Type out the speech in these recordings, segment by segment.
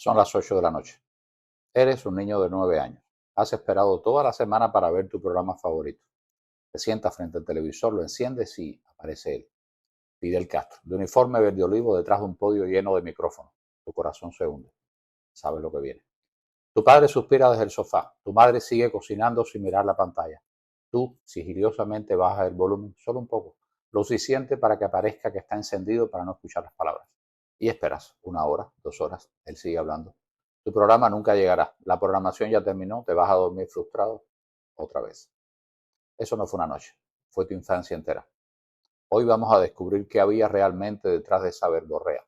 Son las 8 de la noche. Eres un niño de 9 años. Has esperado toda la semana para ver tu programa favorito. Te sientas frente al televisor, lo enciendes y aparece él, Fidel Castro, de uniforme verde olivo detrás de un podio lleno de micrófonos. Tu corazón se hunde. Sabes lo que viene. Tu padre suspira desde el sofá. Tu madre sigue cocinando sin mirar la pantalla. Tú sigilosamente bajas el volumen solo un poco, lo suficiente para que aparezca que está encendido para no escuchar las palabras. Y esperas 1 hora, 2 horas, él sigue hablando. Tu programa nunca llegará. La programación ya terminó, te vas a dormir frustrado otra vez. Eso no fue una noche, fue tu infancia entera. Hoy vamos a descubrir qué había realmente detrás de esa verborrea.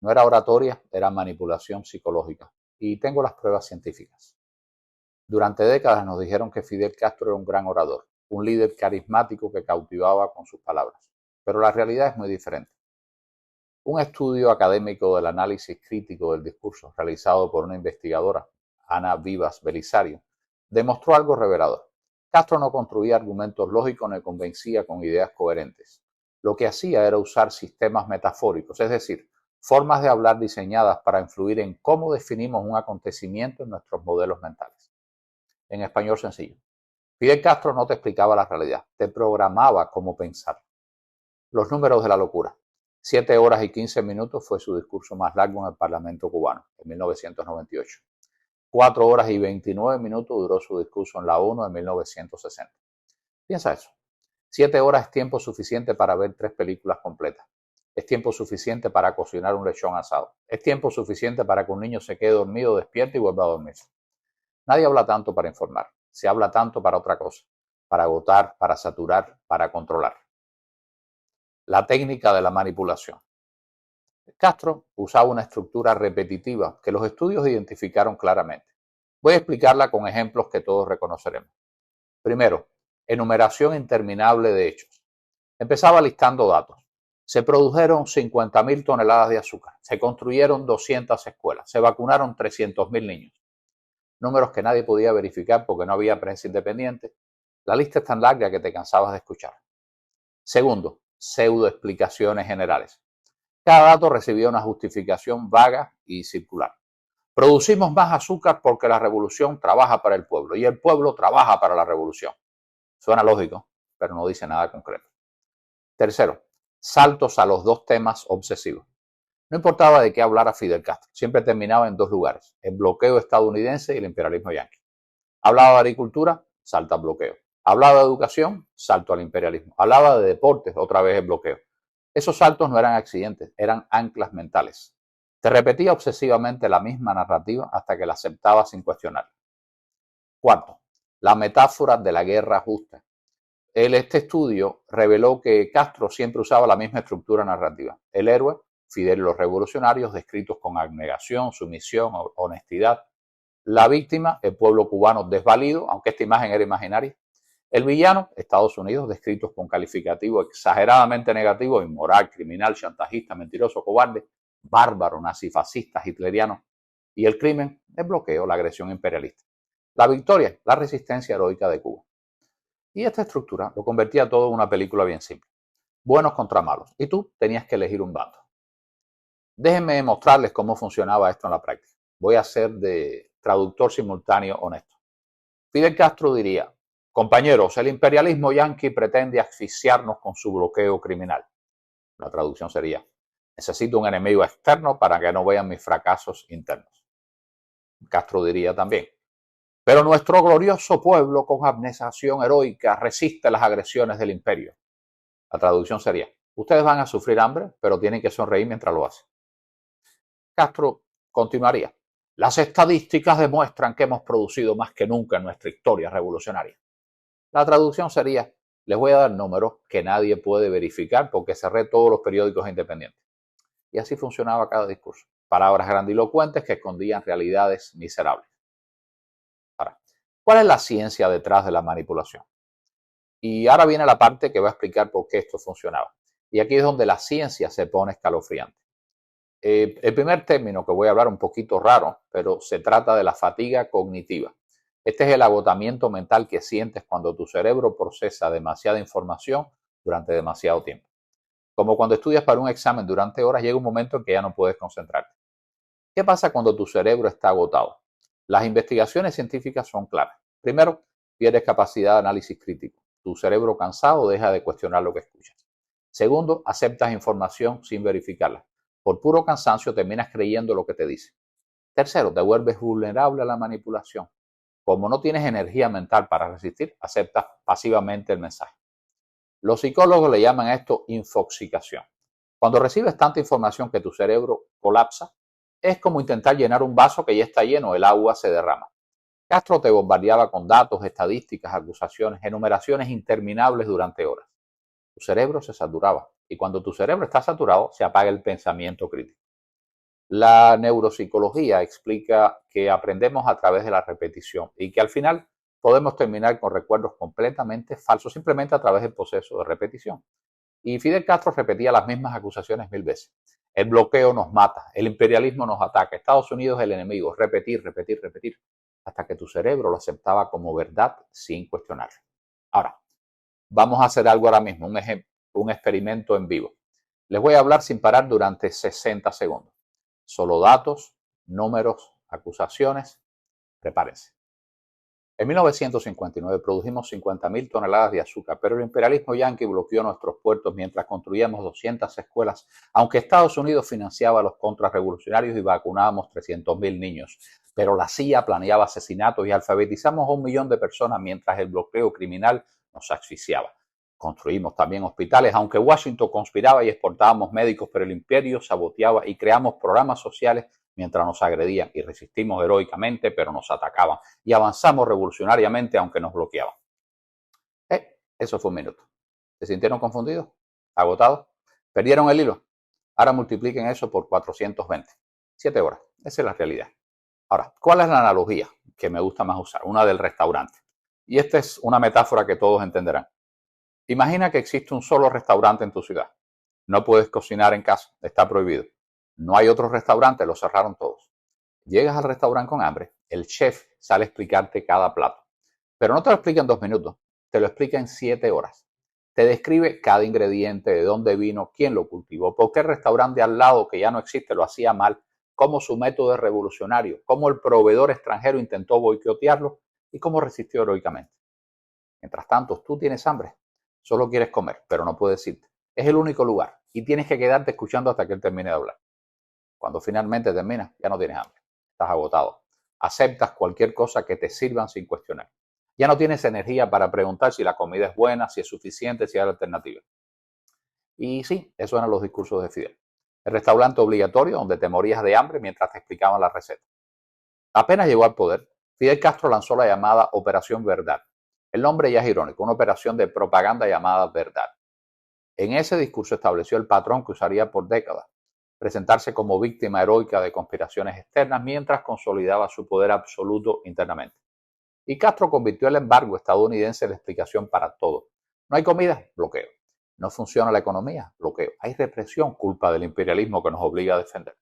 No era oratoria, era manipulación psicológica. Y tengo las pruebas científicas. Durante décadas nos dijeron que Fidel Castro era un gran orador, un líder carismático que cautivaba con sus palabras. Pero la realidad es muy diferente. Un estudio académico del análisis crítico del discurso realizado por una investigadora, Ana Vivas Belisario, demostró algo revelador. Castro no construía argumentos lógicos ni convencía con ideas coherentes. Lo que hacía era usar sistemas metafóricos, es decir, formas de hablar diseñadas para influir en cómo definimos un acontecimiento en nuestros modelos mentales. En español sencillo, Fidel Castro no te explicaba la realidad, te programaba cómo pensar. Los números de la locura. 7 horas y 15 minutos fue su discurso más largo en el Parlamento cubano, en 1998. 4 horas y 29 minutos duró su discurso en la ONU en 1960. Piensa eso. 7 horas es tiempo suficiente para ver 3 películas completas. Es tiempo suficiente para cocinar un lechón asado. Es tiempo suficiente para que un niño se quede dormido, despierte y vuelva a dormirse. Nadie habla tanto para informar. Se habla tanto para otra cosa. Para agotar, para saturar, para controlar. La técnica de la manipulación. Castro usaba una estructura repetitiva que los estudios identificaron claramente. Voy a explicarla con ejemplos que todos reconoceremos. Primero, enumeración interminable de hechos. Empezaba listando datos. Se produjeron 50.000 toneladas de azúcar, se construyeron 200 escuelas, se vacunaron 300.000 niños. Números que nadie podía verificar porque no había prensa independiente. La lista es tan larga que te cansabas de escuchar. Segundo, pseudoexplicaciones generales. Cada dato recibía una justificación vaga y circular. Producimos más azúcar porque la revolución trabaja para el pueblo y el pueblo trabaja para la revolución. Suena lógico, pero no dice nada concreto. Tercero, saltos a los dos temas obsesivos. No importaba de qué hablara Fidel Castro, siempre terminaba en dos lugares, el bloqueo estadounidense y el imperialismo yanqui. Hablaba de agricultura, salta al bloqueo. Hablaba de educación, salto al imperialismo. Hablaba de deportes, otra vez el bloqueo. Esos saltos no eran accidentes, eran anclas mentales. Te repetía obsesivamente la misma narrativa hasta que la aceptaba sin cuestionarla. Cuarto, la metáfora de la guerra justa. Este estudio reveló que Castro siempre usaba la misma estructura narrativa. El héroe, Fidel y los revolucionarios, descritos con abnegación, sumisión, honestidad. La víctima, el pueblo cubano desvalido, aunque esta imagen era imaginaria. El villano, Estados Unidos, descritos con calificativo exageradamente negativo, inmoral, criminal, chantajista, mentiroso, cobarde, bárbaro, nazifascista, hitleriano. Y el crimen, el bloqueo, la agresión imperialista. La victoria, la resistencia heroica de Cuba. Y esta estructura lo convertía todo en una película bien simple. Buenos contra malos. Y tú tenías que elegir un bando. Déjenme mostrarles cómo funcionaba esto en la práctica. Voy a ser de traductor simultáneo honesto. Fidel Castro diría: compañeros, el imperialismo yanqui pretende asfixiarnos con su bloqueo criminal. La traducción sería: necesito un enemigo externo para que no vean mis fracasos internos. Castro diría también: pero nuestro glorioso pueblo con abnegación heroica resiste las agresiones del imperio. La traducción sería: ustedes van a sufrir hambre, pero tienen que sonreír mientras lo hacen. Castro continuaría: las estadísticas demuestran que hemos producido más que nunca en nuestra historia revolucionaria. La traducción sería: les voy a dar números que nadie puede verificar porque cerré todos los periódicos independientes. Y así funcionaba cada discurso. Palabras grandilocuentes que escondían realidades miserables. Ahora, ¿cuál es la ciencia detrás de la manipulación? Y ahora viene la parte que va a explicar por qué esto funcionaba. Y aquí es donde la ciencia se pone escalofriante. El primer término que voy a hablar un poquito raro, pero se trata de la fatiga cognitiva. Este es el agotamiento mental que sientes cuando tu cerebro procesa demasiada información durante demasiado tiempo. Como cuando estudias para un examen durante horas, llega un momento en que ya no puedes concentrarte. ¿Qué pasa cuando tu cerebro está agotado? Las investigaciones científicas son claras. Primero, pierdes capacidad de análisis crítico. Tu cerebro cansado deja de cuestionar lo que escuchas. Segundo, aceptas información sin verificarla. Por puro cansancio terminas creyendo lo que te dice. Tercero, te vuelves vulnerable a la manipulación. Como no tienes energía mental para resistir, aceptas pasivamente el mensaje. Los psicólogos le llaman a esto infoxicación. Cuando recibes tanta información que tu cerebro colapsa, es como intentar llenar un vaso que ya está lleno, el agua se derrama. Castro te bombardeaba con datos, estadísticas, acusaciones, enumeraciones interminables durante horas. Tu cerebro se saturaba y cuando tu cerebro está saturado se apaga el pensamiento crítico. La neuropsicología explica que aprendemos a través de la repetición y que al final podemos terminar con recuerdos completamente falsos simplemente a través del proceso de repetición. Y Fidel Castro repetía las mismas acusaciones 1000 veces. El bloqueo nos mata, el imperialismo nos ataca, Estados Unidos es el enemigo, repetir, repetir, repetir, hasta que tu cerebro lo aceptaba como verdad sin cuestionarlo. Ahora, vamos a hacer algo ahora mismo, un experimento en vivo. Les voy a hablar sin parar durante 60 segundos. Solo datos, números, acusaciones. Prepárense. En 1959 produjimos 50.000 toneladas de azúcar, pero el imperialismo yanqui bloqueó nuestros puertos mientras construíamos 200 escuelas, aunque Estados Unidos financiaba a los contrarrevolucionarios y vacunábamos 300.000 niños. Pero la CIA planeaba asesinatos y alfabetizamos a 1 millón de personas mientras el bloqueo criminal nos asfixiaba. Construimos también hospitales, aunque Washington conspiraba y exportábamos médicos, pero el imperio saboteaba y creamos programas sociales mientras nos agredían y resistimos heroicamente, pero nos atacaban y avanzamos revolucionariamente aunque nos bloqueaban. Eso fue un minuto. ¿Se sintieron confundidos? ¿Agotados? ¿Perdieron el hilo? Ahora multipliquen eso por 420. 7 horas. Esa es la realidad. Ahora, ¿cuál es la analogía que me gusta más usar? Una del restaurante. Y esta es una metáfora que todos entenderán. Imagina que existe un solo restaurante en tu ciudad. No puedes cocinar en casa, está prohibido. No hay otros restaurantes, los cerraron todos. Llegas al restaurante con hambre, el chef sale a explicarte cada plato. Pero no te lo explica en 2 minutos, te lo explica en 7 horas. Te describe cada ingrediente, de dónde vino, quién lo cultivó, por qué el restaurante al lado que ya no existe lo hacía mal, cómo su método es revolucionario, cómo el proveedor extranjero intentó boicotearlo y cómo resistió heroicamente. Mientras tanto, tú tienes hambre, solo quieres comer, pero no puedes irte. Es el único lugar y tienes que quedarte escuchando hasta que él termine de hablar. Cuando finalmente termina, ya no tienes hambre, estás agotado. Aceptas cualquier cosa que te sirvan sin cuestionar. Ya no tienes energía para preguntar si la comida es buena, si es suficiente, si hay alternativa. Y sí, eso eran los discursos de Fidel. El restaurante obligatorio donde te morías de hambre mientras te explicaban la receta. Apenas llegó al poder, Fidel Castro lanzó la llamada Operación Verdad. El nombre ya es irónico, una operación de propaganda llamada Verdad. En ese discurso estableció el patrón que usaría por décadas, presentarse como víctima heroica de conspiraciones externas mientras consolidaba su poder absoluto internamente. Y Castro convirtió el embargo estadounidense en la explicación para todo. No hay comida, bloqueo. No funciona la economía, bloqueo. Hay represión, culpa del imperialismo que nos obliga a defender.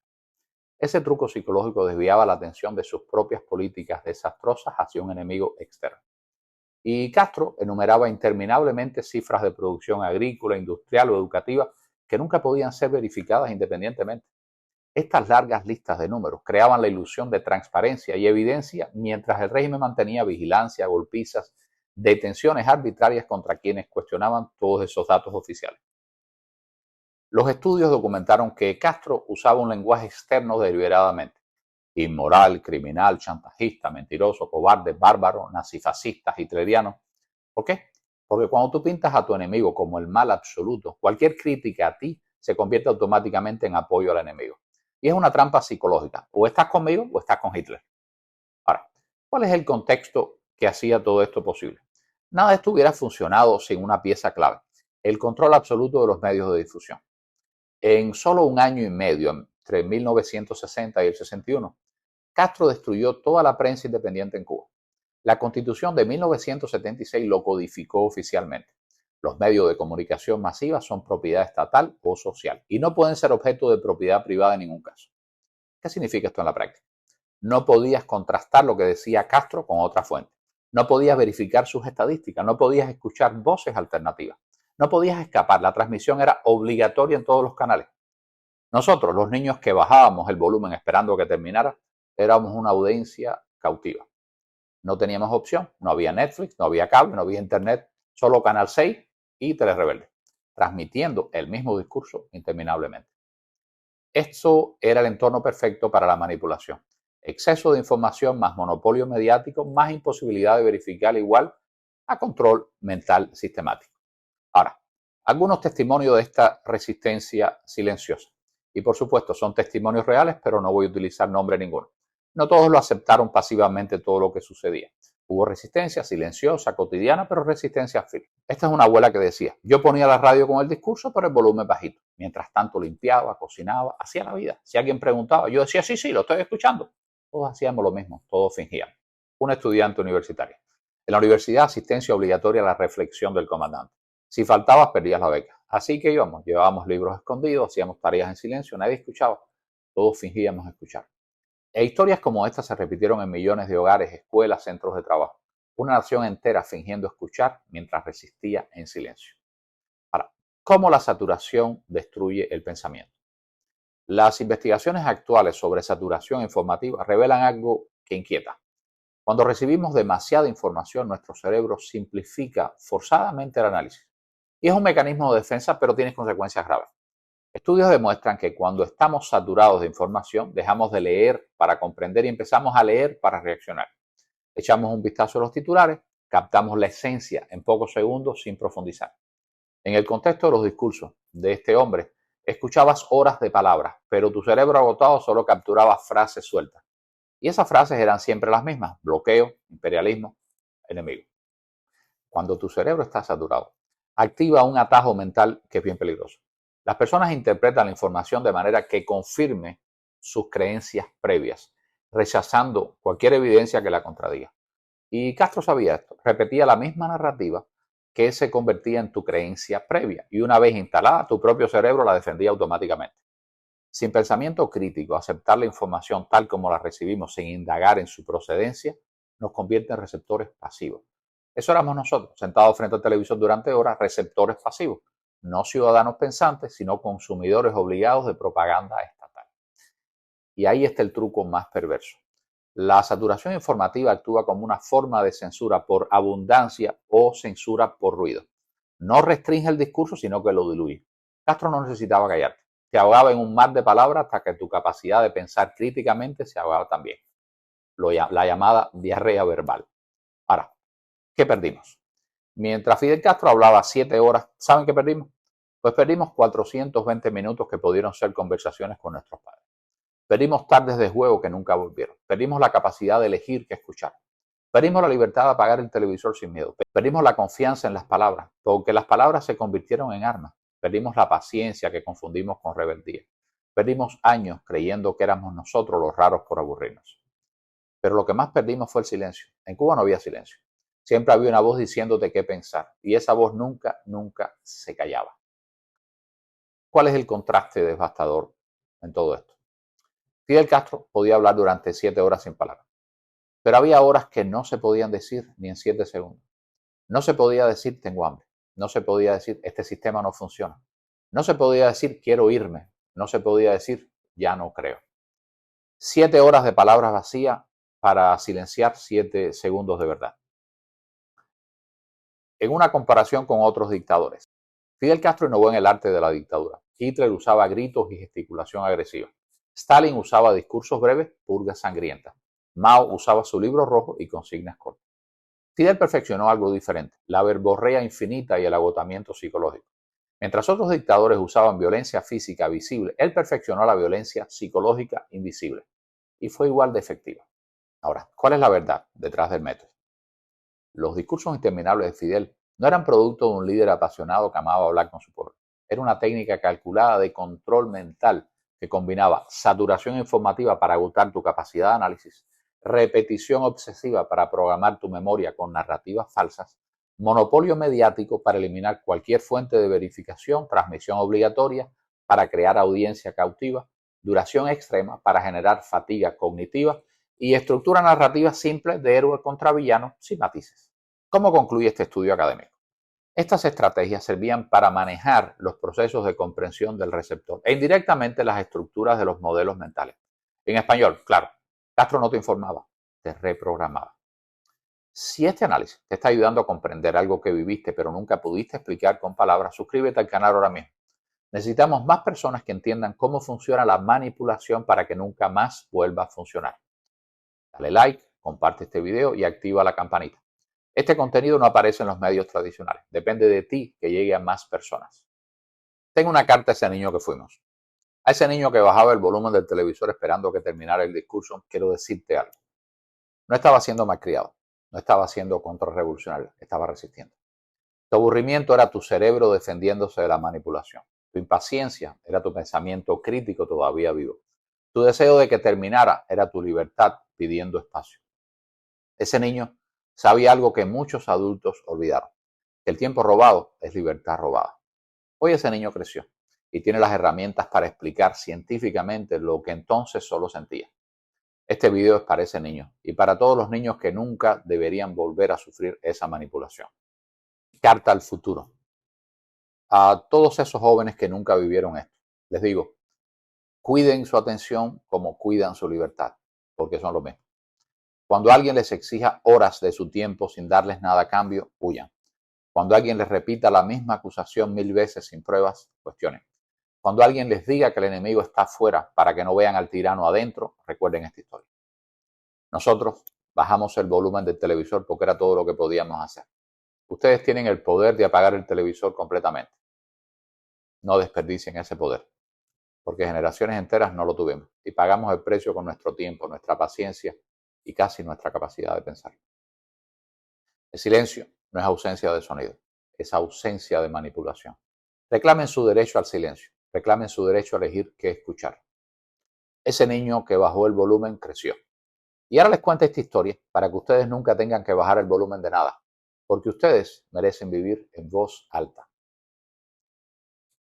Ese truco psicológico desviaba la atención de sus propias políticas desastrosas hacia un enemigo externo. Y Castro enumeraba interminablemente cifras de producción agrícola, industrial o educativa que nunca podían ser verificadas independientemente. Estas largas listas de números creaban la ilusión de transparencia y evidencia mientras el régimen mantenía vigilancia, golpizas, detenciones arbitrarias contra quienes cuestionaban todos esos datos oficiales. Los estudios documentaron que Castro usaba un lenguaje externo deliberadamente. Inmoral, criminal, chantajista, mentiroso, cobarde, bárbaro, nazifascista, hitleriano. ¿Por qué? Porque cuando tú pintas a tu enemigo como el mal absoluto, cualquier crítica a ti se convierte automáticamente en apoyo al enemigo. Y es una trampa psicológica. O estás conmigo o estás con Hitler. Ahora, ¿cuál es el contexto que hacía todo esto posible? Nada de esto hubiera funcionado sin una pieza clave, el control absoluto de los medios de difusión. En solo 1 año y medio, entre 1960 y el 61, Castro destruyó toda la prensa independiente en Cuba. La Constitución de 1976 lo codificó oficialmente. Los medios de comunicación masiva son propiedad estatal o social y no pueden ser objeto de propiedad privada en ningún caso. ¿Qué significa esto en la práctica? No podías contrastar lo que decía Castro con otra fuente. No podías verificar sus estadísticas, no podías escuchar voces alternativas. No podías escapar, la transmisión era obligatoria en todos los canales. Nosotros, los niños que bajábamos el volumen esperando que terminara, éramos una audiencia cautiva. No teníamos opción, no había Netflix, no había cable, no había internet, solo Canal 6 y Telerebelde, transmitiendo el mismo discurso interminablemente. Esto era el entorno perfecto para la manipulación. Exceso de información más monopolio mediático más imposibilidad de verificar igual a control mental sistemático. Ahora, algunos testimonios de esta resistencia silenciosa. Y por supuesto son testimonios reales, pero no voy a utilizar nombre ninguno. No todos lo aceptaron pasivamente todo lo que sucedía. Hubo resistencia silenciosa, cotidiana, pero resistencia firme. Esta es una abuela que decía, yo ponía la radio con el discurso, pero el volumen bajito. Mientras tanto limpiaba, cocinaba, hacía la vida. Si alguien preguntaba, yo decía, sí, lo estoy escuchando. Todos hacíamos lo mismo, todos fingíamos. Un estudiante universitario. En la universidad, asistencia obligatoria a la reflexión del comandante. Si faltabas, perdías la beca. Así que íbamos, llevábamos libros escondidos, hacíamos tareas en silencio, nadie escuchaba. Todos fingíamos escuchar. E historias como esta se repitieron en millones de hogares, escuelas, centros de trabajo. Una nación entera fingiendo escuchar mientras resistía en silencio. Ahora, ¿cómo la saturación destruye el pensamiento? Las investigaciones actuales sobre saturación informativa revelan algo que inquieta. Cuando recibimos demasiada información, nuestro cerebro simplifica forzadamente el análisis. Y es un mecanismo de defensa, pero tiene consecuencias graves. Estudios demuestran que cuando estamos saturados de información, dejamos de leer para comprender y empezamos a leer para reaccionar. Echamos un vistazo a los titulares, captamos la esencia en pocos segundos sin profundizar. En el contexto de los discursos de este hombre, escuchabas horas de palabras, pero tu cerebro agotado solo capturaba frases sueltas. Y esas frases eran siempre las mismas: bloqueo, imperialismo, enemigo. Cuando tu cerebro está saturado, activa un atajo mental que es bien peligroso. Las personas interpretan la información de manera que confirme sus creencias previas, rechazando cualquier evidencia que la contradiga. Y Castro sabía esto, repetía la misma narrativa que se convertía en tu creencia previa y una vez instalada, tu propio cerebro la defendía automáticamente. Sin pensamiento crítico, aceptar la información tal como la recibimos sin indagar en su procedencia nos convierte en receptores pasivos. Eso éramos nosotros, sentados frente al televisor durante horas, receptores pasivos, no ciudadanos pensantes, sino consumidores obligados de propaganda estatal. Y ahí está el truco más perverso. La saturación informativa actúa como una forma de censura por abundancia o censura por ruido. No restringe el discurso, sino que lo diluye. Castro no necesitaba callarte. Te ahogaba en un mar de palabras hasta que tu capacidad de pensar críticamente se ahogaba también. La llamada diarrea verbal. Ahora, ¿qué perdimos? Mientras Fidel Castro hablaba 7 horas, ¿saben qué perdimos? Pues perdimos 420 minutos que pudieron ser conversaciones con nuestros padres. Perdimos tardes de juego que nunca volvieron. Perdimos la capacidad de elegir qué escuchar. Perdimos la libertad de apagar el televisor sin miedo. Perdimos la confianza en las palabras, porque las palabras se convirtieron en armas. Perdimos la paciencia que confundimos con rebeldía. Perdimos años creyendo que éramos nosotros los raros por aburrirnos. Pero lo que más perdimos fue el silencio. En Cuba no había silencio. Siempre había una voz diciéndote qué pensar. Y esa voz nunca se callaba. ¿Cuál es el contraste devastador en todo esto? Fidel Castro podía hablar durante 7 horas sin palabras. Pero había horas que no se podían decir ni en 7 segundos. No se podía decir tengo hambre. No se podía decir este sistema no funciona. No se podía decir quiero irme. No se podía decir ya no creo. 7 horas de palabras vacías para silenciar 7 segundos de verdad. En una comparación con otros dictadores, Fidel Castro innovó en el arte de la dictadura. Hitler usaba gritos y gesticulación agresiva. Stalin usaba discursos breves, purgas sangrientas. Mao usaba su libro rojo y consignas cortas. Fidel perfeccionó algo diferente, la verborrea infinita y el agotamiento psicológico. Mientras otros dictadores usaban violencia física visible, él perfeccionó la violencia psicológica invisible y fue igual de efectiva. Ahora, ¿cuál es la verdad detrás del método? Los discursos interminables de Fidel no eran producto de un líder apasionado que amaba hablar con su pueblo. Era una técnica calculada de control mental que combinaba saturación informativa para agotar tu capacidad de análisis, repetición obsesiva para programar tu memoria con narrativas falsas, monopolio mediático para eliminar cualquier fuente de verificación, transmisión obligatoria para crear audiencia cautiva, duración extrema para generar fatiga cognitiva y estructura narrativa simple de héroe contra villano sin matices. ¿Cómo concluye este estudio académico? Estas estrategias servían para manejar los procesos de comprensión del receptor e indirectamente las estructuras de los modelos mentales. En español, claro, Castro no te informaba, te reprogramaba. Si este análisis te está ayudando a comprender algo que viviste pero nunca pudiste explicar con palabras, suscríbete al canal ahora mismo. Necesitamos más personas que entiendan cómo funciona la manipulación para que nunca más vuelva a funcionar. Dale like, comparte este video y activa la campanita. Este contenido no aparece en los medios tradicionales. Depende de ti que llegue a más personas. Tengo una carta a ese niño que fuimos. A ese niño que bajaba el volumen del televisor esperando que terminara el discurso, quiero decirte algo. No estaba siendo malcriado, no estaba siendo contrarrevolucionario, estaba resistiendo. Tu aburrimiento era tu cerebro defendiéndose de la manipulación. Tu impaciencia era tu pensamiento crítico todavía vivo. Tu deseo de que terminara era tu libertad pidiendo espacio. Ese niño sabía algo que muchos adultos olvidaron, que el tiempo robado es libertad robada. Hoy ese niño creció y tiene las herramientas para explicar científicamente lo que entonces solo sentía. Este video es para ese niño y para todos los niños que nunca deberían volver a sufrir esa manipulación. Carta al futuro. A todos esos jóvenes que nunca vivieron esto, les digo, cuiden su atención como cuidan su libertad, porque son lo mismo. Cuando alguien les exija horas de su tiempo sin darles nada a cambio, huyan. Cuando alguien les repita la misma acusación 1000 veces sin pruebas, cuestionen. Cuando alguien les diga que el enemigo está afuera para que no vean al tirano adentro, recuerden esta historia. Nosotros bajamos el volumen del televisor porque era todo lo que podíamos hacer. Ustedes tienen el poder de apagar el televisor completamente. No desperdicien ese poder, porque generaciones enteras no lo tuvimos y pagamos el precio con nuestro tiempo, nuestra paciencia y casi nuestra capacidad de pensar. El silencio no es ausencia de sonido, es ausencia de manipulación. Reclamen su derecho al silencio, reclamen su derecho a elegir qué escuchar. Ese niño que bajó el volumen creció. Y ahora les cuento esta historia para que ustedes nunca tengan que bajar el volumen de nada, porque ustedes merecen vivir en voz alta.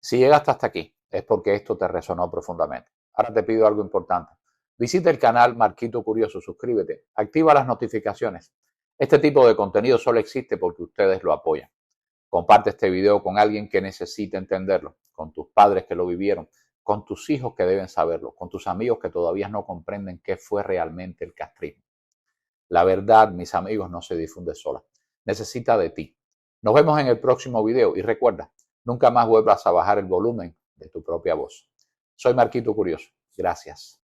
Si llegaste hasta aquí, es porque esto te resonó profundamente. Ahora te pido algo importante. Visita el canal Marquito Curioso, suscríbete, activa las notificaciones. Este tipo de contenido solo existe porque ustedes lo apoyan. Comparte este video con alguien que necesite entenderlo, con tus padres que lo vivieron, con tus hijos que deben saberlo, con tus amigos que todavía no comprenden qué fue realmente el castrismo. La verdad, mis amigos, no se difunde sola. Necesita de ti. Nos vemos en el próximo video y recuerda, nunca más vuelvas a bajar el volumen de tu propia voz. Soy Marquito Curioso. Gracias.